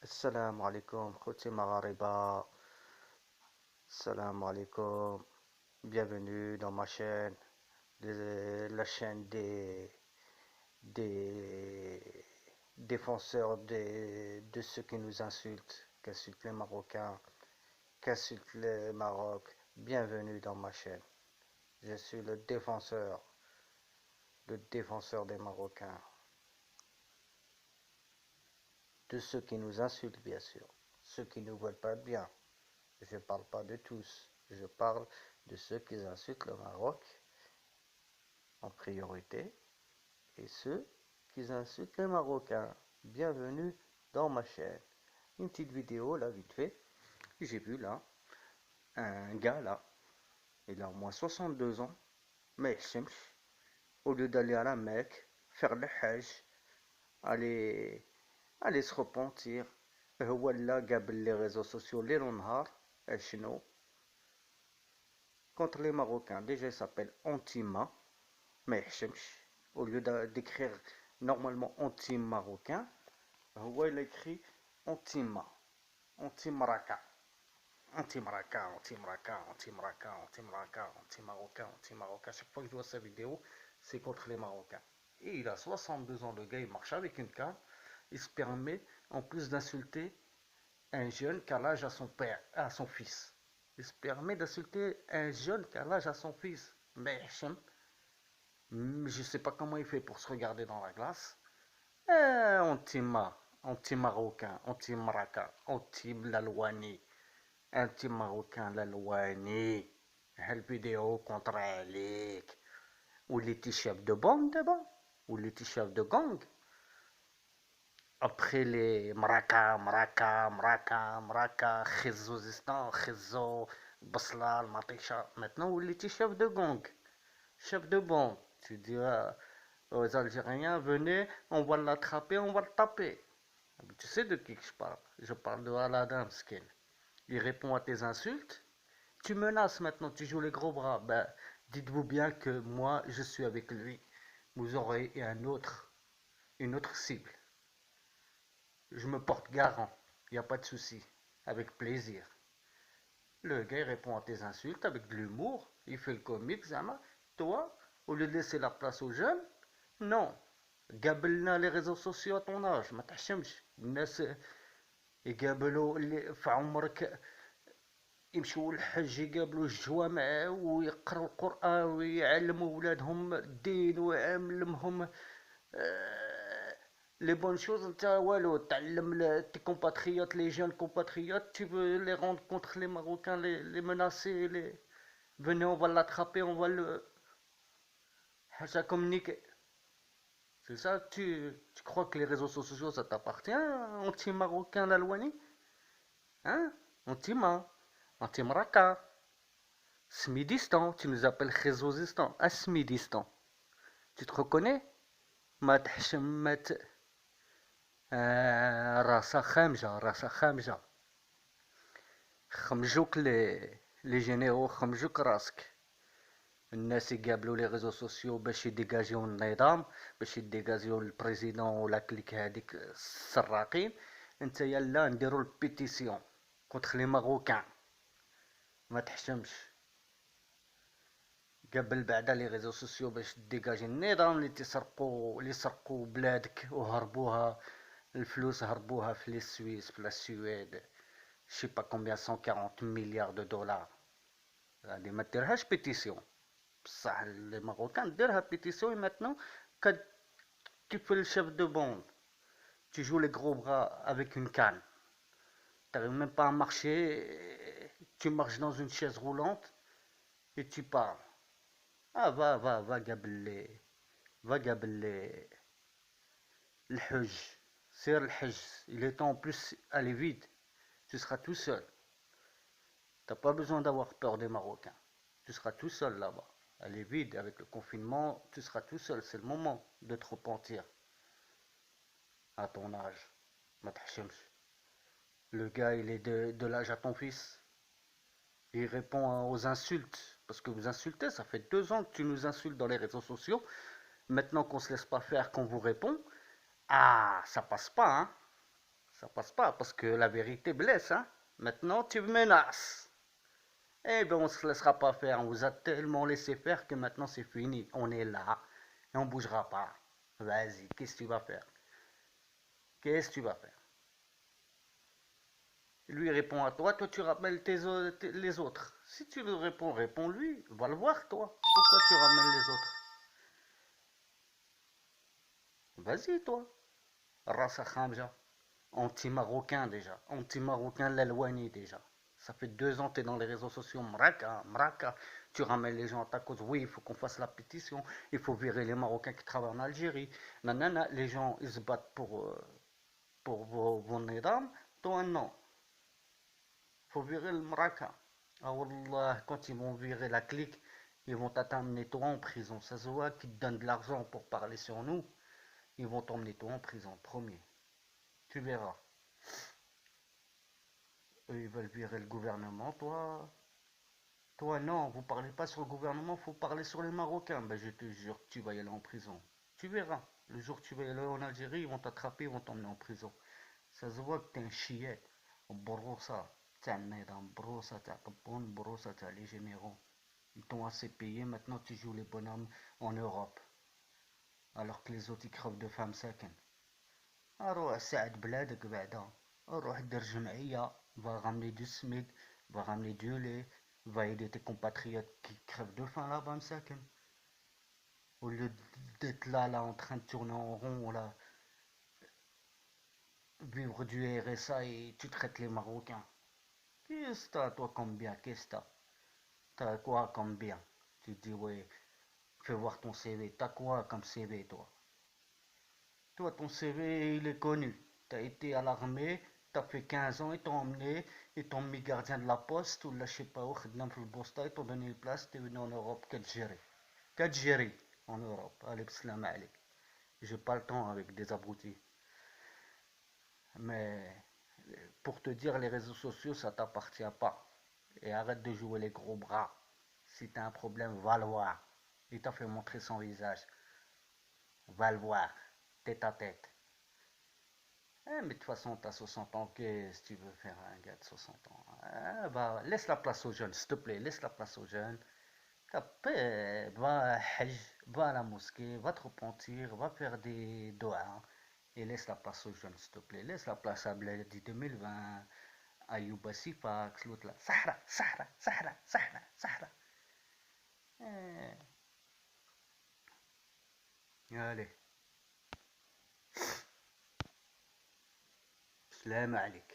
Assalamu alaikum, Khouti Maghariba. Assalamu alaikum. Bienvenue dans ma chaîne, la chaîne des défenseurs de ceux qui nous insultent, qui insultent les Marocains, qui insultent le Maroc. Bienvenue dans ma chaîne. Je suis le défenseur des Marocains, de ceux qui nous insultent bien sûr, ceux qui ne nous veulent pas bien. Je ne parle pas de tous, je parle de ceux qui insultent le Maroc en priorité et ceux qui insultent les Marocains. Bienvenue dans ma chaîne. Une petite vidéo là, vite fait. J'ai vu là, un gars là, il a au moins 62 ans, mais au lieu d'aller à la Mecque, faire le Hajj, aller, aller se repentir, هو اللي قابل les réseaux sociaux ليل ونهار شنو contre les Marocains. Déjà, il s'appelle Antima, mais au lieu d'écrire normalement anti-marocain, il a écrit antima, anti-maraka, anti-maraka, anti-maraka, anti-maraka, anti-maraka, anti-marocain, anti-marocain. Chaque fois que je vois sa vidéo, c'est contre les Marocains. Et il a 62 ans, le gars, il marche avec une canne. Il se permet, en plus d'insulter un jeune qui a l'âge à son père, à son fils. Il se permet d'insulter un jeune qui a l'âge à son fils. Mais je sais pas comment il fait pour se regarder dans la glace. Anti-marocain, anti-maraka, anti-lalouani, anti-marocain lalouani. La vidéo contre Alik. Ou les chef de bande d'abord. Ou les chef de gang. Après les Maraka, Khizozistan, Khizo, Baslal, Matisha. Maintenant, ou les chef de gang. Chef de bande. Tu diras aux Algériens, venez, on va l'attraper, on va le taper. Tu sais de qui je parle? Je parle de Aladdin Skin. Il répond à tes insultes. Tu menaces maintenant, tu joues les gros bras. Ben, dites-vous bien que moi, je suis avec lui. Vous aurez une autre cible. Je me porte garant. Il n'y a pas de souci. Avec plaisir. Le gars il répond à tes insultes avec de l'humour. Il fait le comique, Zama. Toi, au lieu de laisser la place aux jeunes, non. قابلنا les réseaux sociaux à ton âge ما تحشمش الناس يقابلوا اللي في عمرك يمشوا للحج يقابلوا الجوامع ويقراوا القرآن ويعلموا ولادهم الدين ويعلمهم les bonnes choses انت والو تعلم tes compatriotes les jeunes compatriotes tu veux les rendre contre les Marocains les menacer les venez on va l'attraper on va le حاجة communiquer. C'est ça, tu crois que les réseaux sociaux, ça t'appartient, anti-marocain lalouani? Hein? Anti-ma, anti-maraka, smidistan, tu nous appelles Khizozistan, à smidistan. Tu te reconnais? ما تحشم ما راسا خامجة راسا خامجة خمجوك les généraux خمجوك راسك. الناس يقابلوا لي ريزو سوسيو باش يديجاجيو النظام باش يديجاجيو البريزيدون ولا كليك هذيك السراقين نتايا لا نديرو البيتيسيون كونتر لي ماروكان ما تحشمش قبل بعدا لي ريزو سوسيو باش ديجاجي النظام اللي سرقوا بلادك وهربوها الفلوس هربوها في لي سويس في لا سويد شي با كومبيان 140 مليار دو دولار هادي ما ديرهاش بيتيسيون بصح les Marocains ديرها pétition et maintenant quand tu fais le chef de bande tu joues les gros bras avec une canne t'arrives même pas à marcher tu marches dans une chaise roulante et tu parles va قبل الحج سير الحج il est temps en plus aller vite tu seras tout seul t'as pas besoin d'avoir peur des Marocains tu seras tout seul là-bas. Elle est vide avec le confinement, tu seras tout seul, c'est le moment de te repentir à ton âge. Le gars, il est de l'âge à ton fils. Il répond aux insultes, parce que vous insultez, ça fait 2 ans que tu nous insultes dans les réseaux sociaux. Maintenant qu'on se laisse pas faire, qu'on vous répond, ah, ça passe pas, hein. Ça passe pas parce que la vérité blesse, hein. Maintenant, tu menaces. Eh ben, on se laissera pas faire. On vous a tellement laissé faire que maintenant c'est fini. On est là et on bougera pas. Vas-y, qu'est-ce que tu vas faire? Qu'est-ce que tu vas faire? Lui répond à toi, toi tu rappelles les autres. Si tu lui réponds, réponds-lui. Va le voir, toi. Pourquoi tu ramènes les autres? Vas-y, toi. Rasa Khamja. Anti-marocain déjà. Anti-marocain l'éloigné déjà. Ça fait 2 ans que tu es dans les réseaux sociaux. Mraka, mraka. Tu ramènes les gens à ta cause. Oui, il faut qu'on fasse la pétition. Il faut virer les Marocains qui travaillent en Algérie. Nanana, les gens, ils se battent pour vos nidam. Toi, non. Il faut virer le mraka. Ah wallah, quand ils vont virer la clique, ils vont t'amener toi en prison. Ça se voit qu'ils te donnent de l'argent pour parler sur nous. Ils vont t'emmener toi en prison, premier. Tu verras. Eux, ils veulent virer le gouvernement. Toi, non, vous parlez pas sur le gouvernement, faut parler sur les Marocains. Ben, je te jure que tu vas y aller en prison. Tu verras. Le jour que tu vas y aller en Algérie, ils vont t'attraper, ils vont t'emmener en prison. Ça se voit que t'es un chiet. Broussa, t'as broussa, t'as bonne broussa, t'as les généraux. Ils t'ont assez payé, maintenant tu joues les bonhommes en Europe. Alors que les autres ils crevent de faim ساكن. روح ساعد بلادك بعدا. روح دير جمعية. Va ramener du SMIC, va ramener du lait, va aider tes compatriotes qui crèvent de faim là-bas مساكن. Au lieu d'être là en train de tourner en rond, là, vivre du RSA et tu traites les Marocains. Qu'est-ce que t'as toi comme bien? Qu'est-ce que t'as? T'as quoi comme bien? Tu te dis ouais, fais voir ton CV. T'as quoi comme CV toi? Toi, ton CV, il est connu. Tu as été à l'armée, tu as fait 15 ans, ils t'ont mis gardien de la poste, ou là, je sais pas où, خدام في البوسطة, ils t'ont donné une place, tu es venu en Europe, qu'Algérie en Europe. Allez, b'slama عليك. J'ai pas le temps avec des abrutis. Mais pour te dire, les réseaux sociaux, ça t'appartient pas. Et arrête de jouer les gros bras. Si t'as un problème, va le voir. Il t'a fait montrer son visage. Va le voir, tête à tête. Mais de toute façon, t'as 60 ans, qu'est-ce que tu veux faire un gars de 60 ans? Bah, laisse la place aux jeunes, s'il te plaît, laisse la place aux jeunes. Va, hajj, va à la mosquée, va te repentir, va faire des doigts. Et laisse la place aux jeunes, s'il te plaît. Laisse la place à Bledi 2020, à Yuba Sifax, l'autre là. Sahara, Sahara, Sahara, Sahara, Sahara. Eh, allez, salam عليك.